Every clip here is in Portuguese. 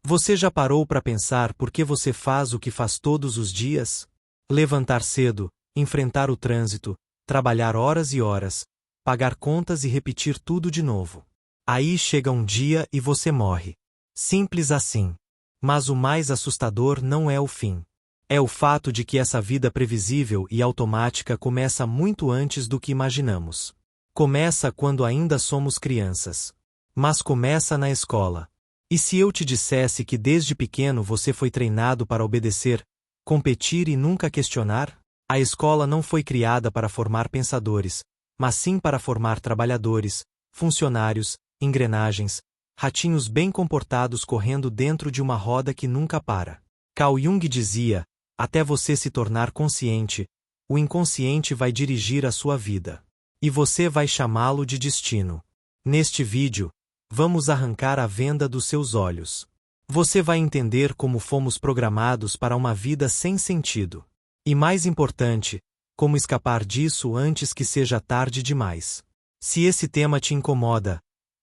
Você já parou para pensar por que você faz o que faz todos os dias? Levantar cedo, enfrentar o trânsito, trabalhar horas e horas, pagar contas e repetir tudo de novo. Aí chega um dia e você morre. Simples assim. Mas o mais assustador não é o fim. É o fato de que essa vida previsível e automática começa muito antes do que imaginamos. Começa quando ainda somos crianças. Mas começa na escola. E se eu te dissesse que desde pequeno você foi treinado para obedecer, competir e nunca questionar? A escola não foi criada para formar pensadores, mas sim para formar trabalhadores, funcionários, engrenagens, ratinhos bem comportados correndo dentro de uma roda que nunca para. Carl Jung dizia: até você se tornar consciente, o inconsciente vai dirigir a sua vida. E você vai chamá-lo de destino. Neste vídeo, vamos arrancar a venda dos seus olhos. Você vai entender como fomos programados para uma vida sem sentido. E mais importante, como escapar disso antes que seja tarde demais. Se esse tema te incomoda,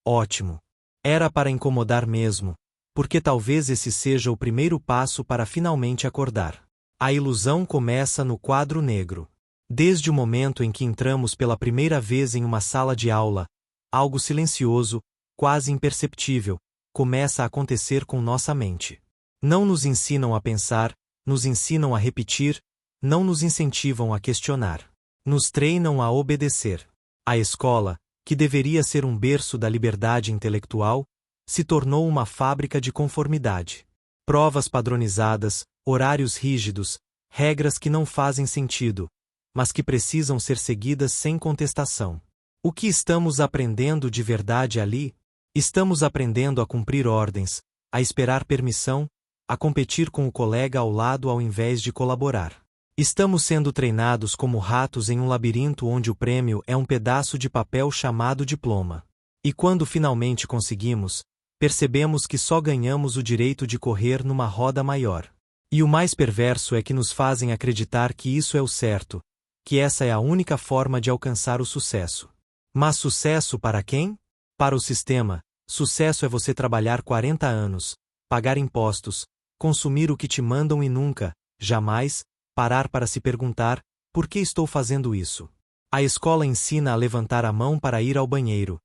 ótimo. Era para incomodar mesmo, porque talvez esse seja o primeiro passo para finalmente acordar. A ilusão começa no quadro negro. Desde o momento em que entramos pela primeira vez em uma sala de aula, algo silencioso, quase imperceptível, começa a acontecer com nossa mente. Não nos ensinam a pensar, nos ensinam a repetir, não nos incentivam a questionar. Nos treinam a obedecer. A escola, que deveria ser um berço da liberdade intelectual, se tornou uma fábrica de conformidade. Provas padronizadas, horários rígidos, regras que não fazem sentido, mas que precisam ser seguidas sem contestação. O que estamos aprendendo de verdade ali? Estamos aprendendo a cumprir ordens, a esperar permissão, a competir com o colega ao lado ao invés de colaborar. Estamos sendo treinados como ratos em um labirinto onde o prêmio é um pedaço de papel chamado diploma. E quando finalmente conseguimos, percebemos que só ganhamos o direito de correr numa roda maior. E o mais perverso é que nos fazem acreditar que isso é o certo, que essa é a única forma de alcançar o sucesso. Mas sucesso para quem? Para o sistema, sucesso é você trabalhar 40 anos, pagar impostos, consumir o que te mandam e nunca, jamais, parar para se perguntar: por que estou fazendo isso? A escola ensina a levantar a mão para ir ao banheiro,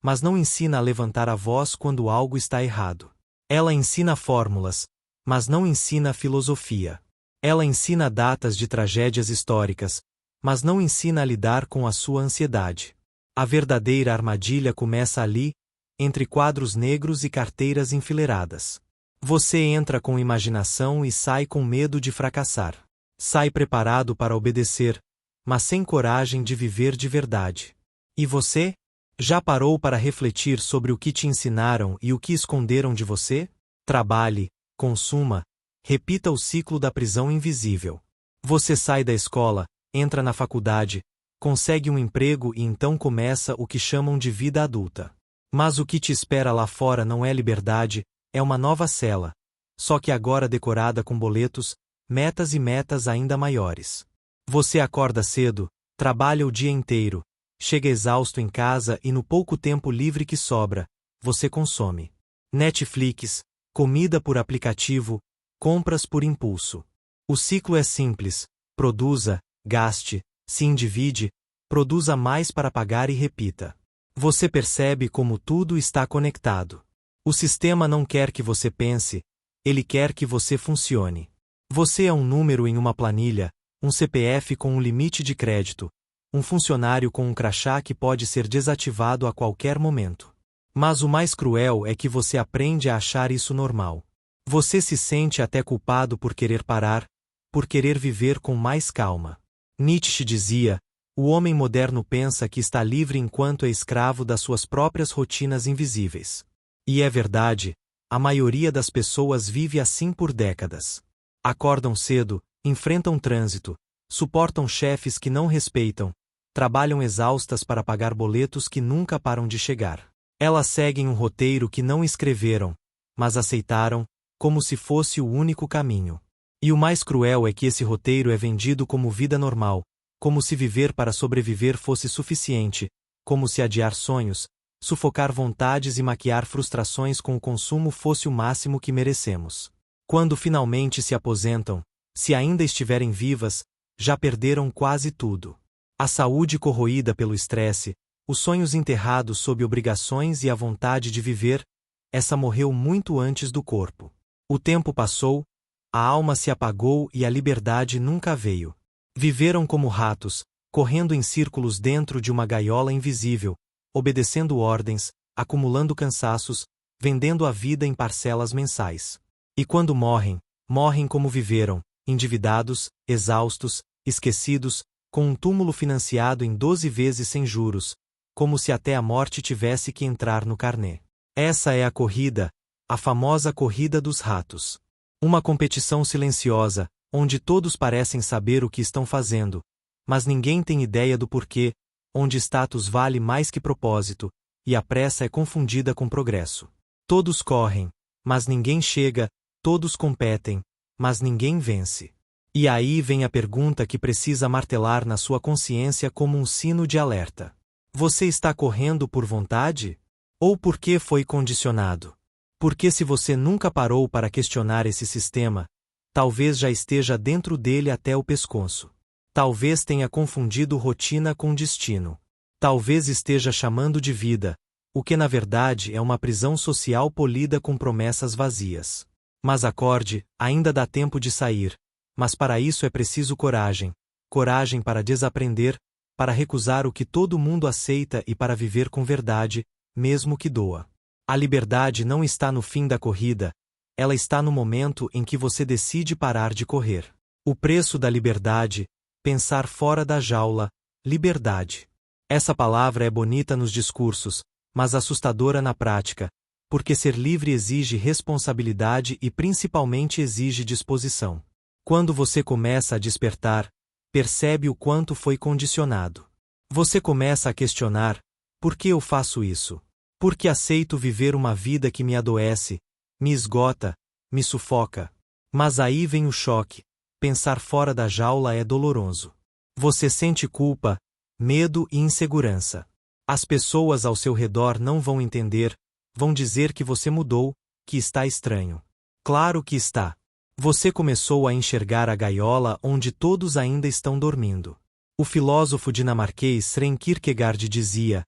mas não ensina a levantar a voz quando algo está errado. Ela ensina fórmulas, mas não ensina filosofia. Ela ensina datas de tragédias históricas, mas não ensina a lidar com a sua ansiedade. A verdadeira armadilha começa ali, entre quadros negros e carteiras enfileiradas. Você entra com imaginação e sai com medo de fracassar. Sai preparado para obedecer, mas sem coragem de viver de verdade. E você? Já parou para refletir sobre o que te ensinaram e o que esconderam de você? Trabalhe, consuma, repita o ciclo da prisão invisível. Você sai da escola, entra na faculdade, consegue um emprego e então começa o que chamam de vida adulta. Mas o que te espera lá fora não é liberdade, é uma nova cela, só que agora decorada com boletos, metas e metas ainda maiores. Você acorda cedo, trabalha o dia inteiro, chega exausto em casa e no pouco tempo livre que sobra, você consome Netflix, comida por aplicativo, compras por impulso. O ciclo é simples: produza, gaste, se endivide, produza mais para pagar e repita. Você percebe como tudo está conectado. O sistema não quer que você pense, ele quer que você funcione. Você é um número em uma planilha, um CPF com um limite de crédito, um funcionário com um crachá que pode ser desativado a qualquer momento. Mas o mais cruel é que você aprende a achar isso normal. Você se sente até culpado por querer parar, por querer viver com mais calma. Nietzsche dizia: o homem moderno pensa que está livre enquanto é escravo das suas próprias rotinas invisíveis. E é verdade, a maioria das pessoas vive assim por décadas. Acordam cedo, enfrentam trânsito, suportam chefes que não respeitam, trabalham exaustas para pagar boletos que nunca param de chegar. Elas seguem um roteiro que não escreveram, mas aceitaram, como se fosse o único caminho. E o mais cruel é que esse roteiro é vendido como vida normal, como se viver para sobreviver fosse suficiente, como se adiar sonhos, sufocar vontades e maquiar frustrações com o consumo fosse o máximo que merecemos. Quando finalmente se aposentam, se ainda estiverem vivas, já perderam quase tudo. A saúde corroída pelo estresse, os sonhos enterrados sob obrigações e a vontade de viver, essa morreu muito antes do corpo. O tempo passou, a alma se apagou e a liberdade nunca veio. Viveram como ratos, correndo em círculos dentro de uma gaiola invisível, obedecendo ordens, acumulando cansaços, vendendo a vida em parcelas mensais. E quando morrem, morrem como viveram, endividados, exaustos, esquecidos, com um túmulo financiado em 12 vezes sem juros, como se até a morte tivesse que entrar no carnê. Essa é a corrida, a famosa corrida dos ratos. Uma competição silenciosa, onde todos parecem saber o que estão fazendo, mas ninguém tem ideia do porquê, onde status vale mais que propósito, e a pressa é confundida com progresso. Todos correm, mas ninguém chega, todos competem, mas ninguém vence. E aí vem a pergunta que precisa martelar na sua consciência como um sino de alerta. Você está correndo por vontade? Ou porque foi condicionado? Porque se você nunca parou para questionar esse sistema, talvez já esteja dentro dele até o pescoço. Talvez tenha confundido rotina com destino. Talvez esteja chamando de vida, o que na verdade é uma prisão social polida com promessas vazias. Mas acorde, ainda dá tempo de sair. Mas para isso é preciso coragem. Coragem para desaprender, para recusar o que todo mundo aceita e para viver com verdade, mesmo que doa. A liberdade não está no fim da corrida, ela está no momento em que você decide parar de correr. O preço da liberdade, pensar fora da jaula, liberdade. Essa palavra é bonita nos discursos, mas assustadora na prática, porque ser livre exige responsabilidade e principalmente exige disposição. Quando você começa a despertar, percebe o quanto foi condicionado. Você começa a questionar: por que eu faço isso? Por que aceito viver uma vida que me adoece, me esgota, me sufoca? Mas aí vem o choque. Pensar fora da jaula é doloroso. Você sente culpa, medo e insegurança. As pessoas ao seu redor não vão entender, vão dizer que você mudou, que está estranho. Claro que está. Você começou a enxergar a gaiola onde todos ainda estão dormindo. O filósofo dinamarquês Søren Kierkegaard dizia: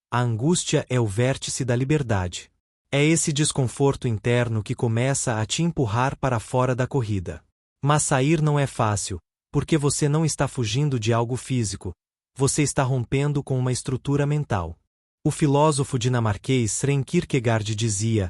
a angústia é o vértice da liberdade. É esse desconforto interno que começa a te empurrar para fora da corrida. Mas sair não é fácil, porque você não está fugindo de algo físico, você está rompendo com uma estrutura mental. O filósofo dinamarquês Søren Kierkegaard dizia: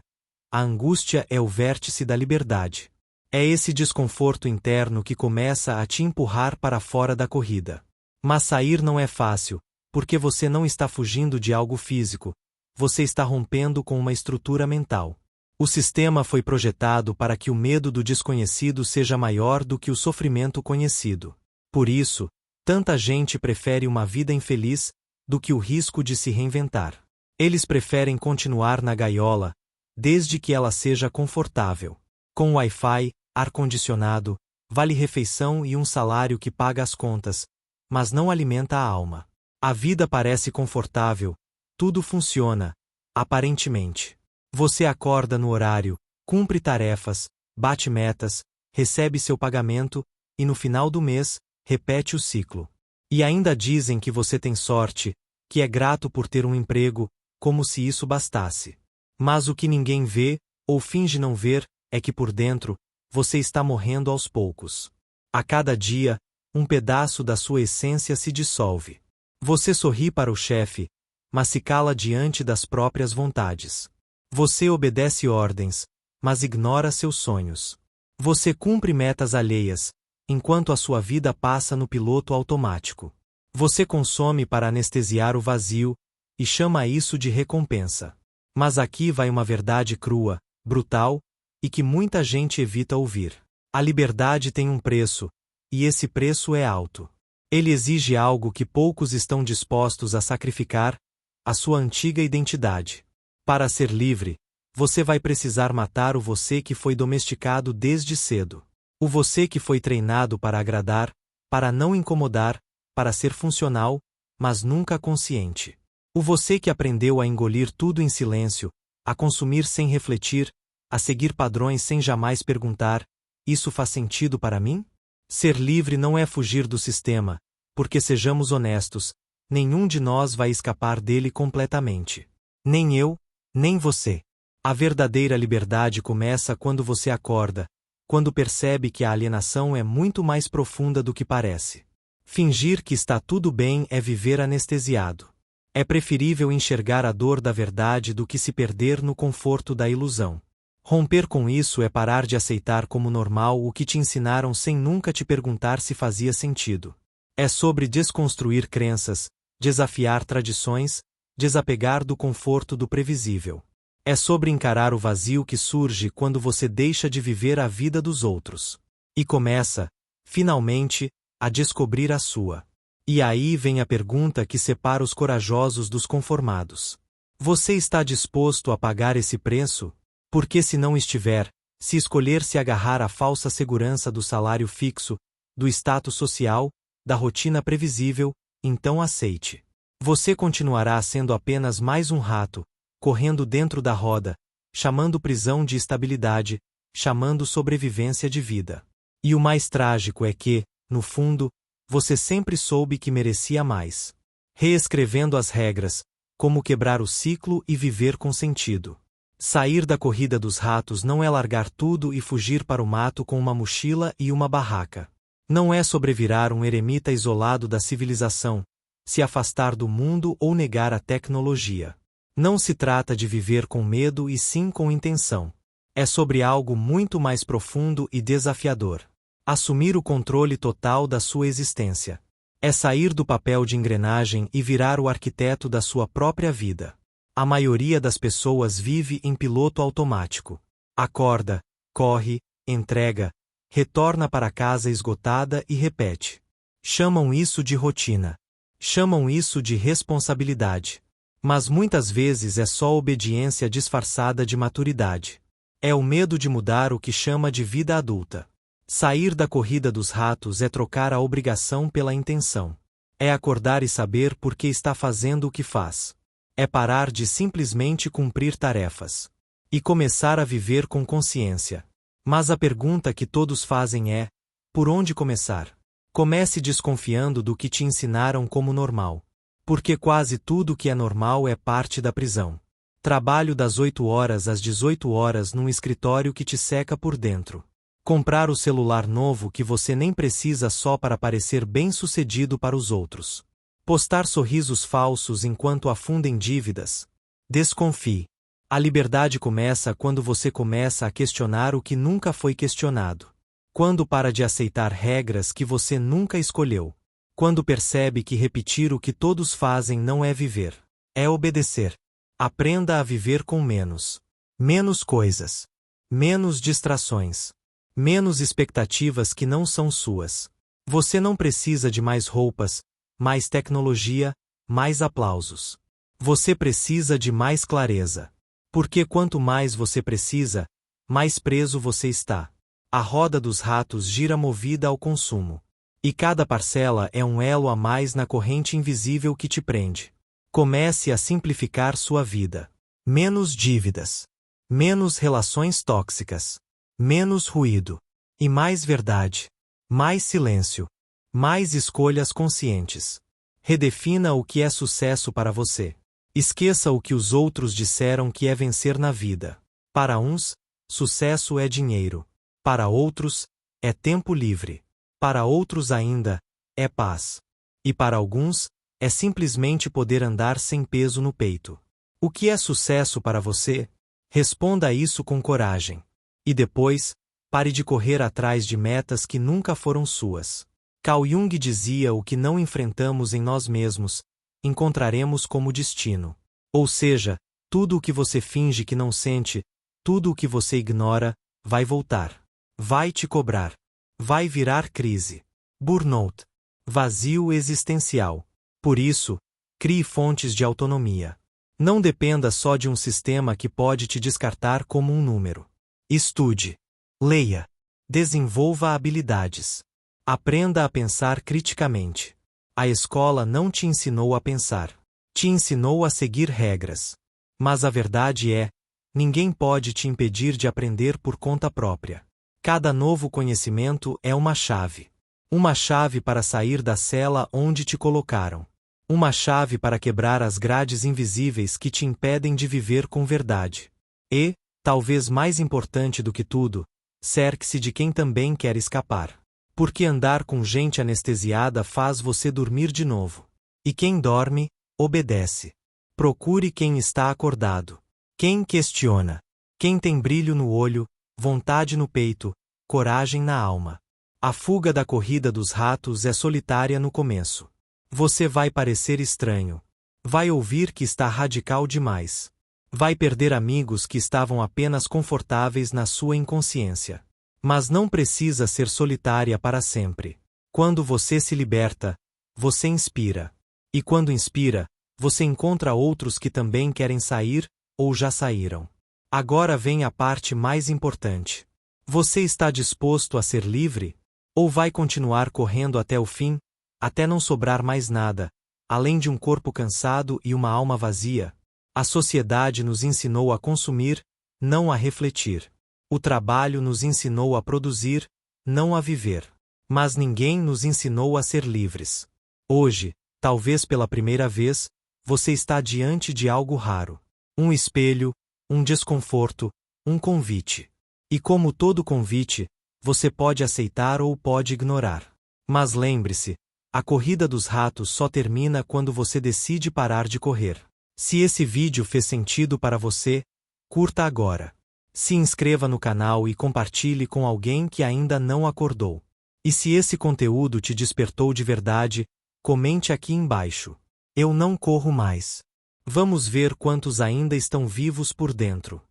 a angústia é o vértice da liberdade. É esse desconforto interno que começa a te empurrar para fora da corrida. Mas sair não é fácil, porque você não está fugindo de algo físico, você está rompendo com uma estrutura mental. O sistema foi projetado para que o medo do desconhecido seja maior do que o sofrimento conhecido. Por isso, tanta gente prefere uma vida infeliz do que o risco de se reinventar. Eles preferem continuar na gaiola, desde que ela seja confortável. Com Wi-Fi, ar-condicionado, vale-refeição e um salário que paga as contas, mas não alimenta a alma. A vida parece confortável, tudo funciona, aparentemente. Você acorda no horário, cumpre tarefas, bate metas, recebe seu pagamento, e no final do mês, repete o ciclo. E ainda dizem que você tem sorte, que é grato por ter um emprego, como se isso bastasse. Mas o que ninguém vê, ou finge não ver, é que por dentro, você está morrendo aos poucos. A cada dia, um pedaço da sua essência se dissolve. Você sorri para o chefe, mas se cala diante das próprias vontades. Você obedece ordens, mas ignora seus sonhos. Você cumpre metas alheias, enquanto a sua vida passa no piloto automático. Você consome para anestesiar o vazio, e chama isso de recompensa. Mas aqui vai uma verdade crua, brutal, e que muita gente evita ouvir. A liberdade tem um preço, e esse preço é alto. Ele exige algo que poucos estão dispostos a sacrificar: a sua antiga identidade. Para ser livre, você vai precisar matar o você que foi domesticado desde cedo. O você que foi treinado para agradar, para não incomodar, para ser funcional, mas nunca consciente. O você que aprendeu a engolir tudo em silêncio, a consumir sem refletir, a seguir padrões sem jamais perguntar: isso faz sentido para mim? Ser livre não é fugir do sistema, porque sejamos honestos, nenhum de nós vai escapar dele completamente. Nem eu, nem você. A verdadeira liberdade começa quando você acorda, quando percebe que a alienação é muito mais profunda do que parece. Fingir que está tudo bem é viver anestesiado. É preferível enxergar a dor da verdade do que se perder no conforto da ilusão. Romper com isso é parar de aceitar como normal o que te ensinaram sem nunca te perguntar se fazia sentido. É sobre desconstruir crenças, desafiar tradições, desapegar do conforto do previsível. É sobre encarar o vazio que surge quando você deixa de viver a vida dos outros. E começa, finalmente, a descobrir a sua. E aí vem a pergunta que separa os corajosos dos conformados. Você está disposto a pagar esse preço? Porque se não estiver, se escolher se agarrar à falsa segurança do salário fixo, do status social, da rotina previsível, então aceite. Você continuará sendo apenas mais um rato, correndo dentro da roda, chamando prisão de estabilidade, chamando sobrevivência de vida. E o mais trágico é que, no fundo, você sempre soube que merecia mais. Reescrevendo as regras, como quebrar o ciclo e viver com sentido. Sair da corrida dos ratos não é largar tudo e fugir para o mato com uma mochila e uma barraca. Não é sobrevirar um eremita isolado da civilização, se afastar do mundo ou negar a tecnologia. Não se trata de viver com medo e sim com intenção. É sobre algo muito mais profundo e desafiador. Assumir o controle total da sua existência. É sair do papel de engrenagem e virar o arquiteto da sua própria vida. A maioria das pessoas vive em piloto automático. Acorda, corre, entrega, retorna para casa esgotada e repete. Chamam isso de rotina. Chamam isso de responsabilidade. Mas muitas vezes é só obediência disfarçada de maturidade. É o medo de mudar o que chama de vida adulta. Sair da corrida dos ratos é trocar a obrigação pela intenção. É acordar e saber por que está fazendo o que faz. É parar de simplesmente cumprir tarefas. E começar a viver com consciência. Mas a pergunta que todos fazem é: por onde começar? Comece desconfiando do que te ensinaram como normal. Porque quase tudo que é normal é parte da prisão. Trabalho das 8 horas às 18 horas num escritório que te seca por dentro. Comprar o celular novo que você nem precisa só para parecer bem-sucedido para os outros. Postar sorrisos falsos enquanto afunda em dívidas. Desconfie. A liberdade começa quando você começa a questionar o que nunca foi questionado. Quando para de aceitar regras que você nunca escolheu. Quando percebe que repetir o que todos fazem não é viver. É obedecer. Aprenda a viver com menos. Menos coisas. Menos distrações. Menos expectativas que não são suas. Você não precisa de mais roupas, mais tecnologia, mais aplausos. Você precisa de mais clareza. Porque quanto mais você precisa, mais preso você está. A roda dos ratos gira movida ao consumo. E cada parcela é um elo a mais na corrente invisível que te prende. Comece a simplificar sua vida. Menos dívidas. Menos relações tóxicas. Menos ruído. E mais verdade. Mais silêncio. Mais escolhas conscientes. Redefina o que é sucesso para você. Esqueça o que os outros disseram que é vencer na vida. Para uns, sucesso é dinheiro. Para outros, é tempo livre. Para outros ainda, é paz. E para alguns, é simplesmente poder andar sem peso no peito. O que é sucesso para você? Responda a isso com coragem. E depois, pare de correr atrás de metas que nunca foram suas. Carl Jung dizia: o que não enfrentamos em nós mesmos, encontraremos como destino. Ou seja, tudo o que você finge que não sente, tudo o que você ignora, vai voltar. Vai te cobrar. Vai virar crise. Burnout. Vazio existencial. Por isso, crie fontes de autonomia. Não dependa só de um sistema que pode te descartar como um número. Estude. Leia. Desenvolva habilidades. Aprenda a pensar criticamente. A escola não te ensinou a pensar. Te ensinou a seguir regras. Mas a verdade é, ninguém pode te impedir de aprender por conta própria. Cada novo conhecimento é uma chave. Uma chave para sair da cela onde te colocaram. Uma chave para quebrar as grades invisíveis que te impedem de viver com verdade. E, talvez mais importante do que tudo, cerque-se de quem também quer escapar. Porque andar com gente anestesiada faz você dormir de novo. E quem dorme, obedece. Procure quem está acordado. Quem questiona. Quem tem brilho no olho, vontade no peito, coragem na alma. A fuga da corrida dos ratos é solitária no começo. Você vai parecer estranho. Vai ouvir que está radical demais. Vai perder amigos que estavam apenas confortáveis na sua inconsciência. Mas não precisa ser solitária para sempre. Quando você se liberta, você inspira. E quando inspira, você encontra outros que também querem sair, ou já saíram. Agora vem a parte mais importante. Você está disposto a ser livre? Ou vai continuar correndo até o fim, até não sobrar mais nada, além de um corpo cansado e uma alma vazia? A sociedade nos ensinou a consumir, não a refletir. O trabalho nos ensinou a produzir, não a viver. Mas ninguém nos ensinou a ser livres. Hoje, talvez pela primeira vez, você está diante de algo raro. Um espelho, um desconforto, um convite. E como todo convite, você pode aceitar ou pode ignorar. Mas lembre-se, a corrida dos ratos só termina quando você decide parar de correr. Se esse vídeo fez sentido para você, curta agora. Se inscreva no canal e compartilhe com alguém que ainda não acordou. E se esse conteúdo te despertou de verdade, comente aqui embaixo. Eu não corro mais. Vamos ver quantos ainda estão vivos por dentro.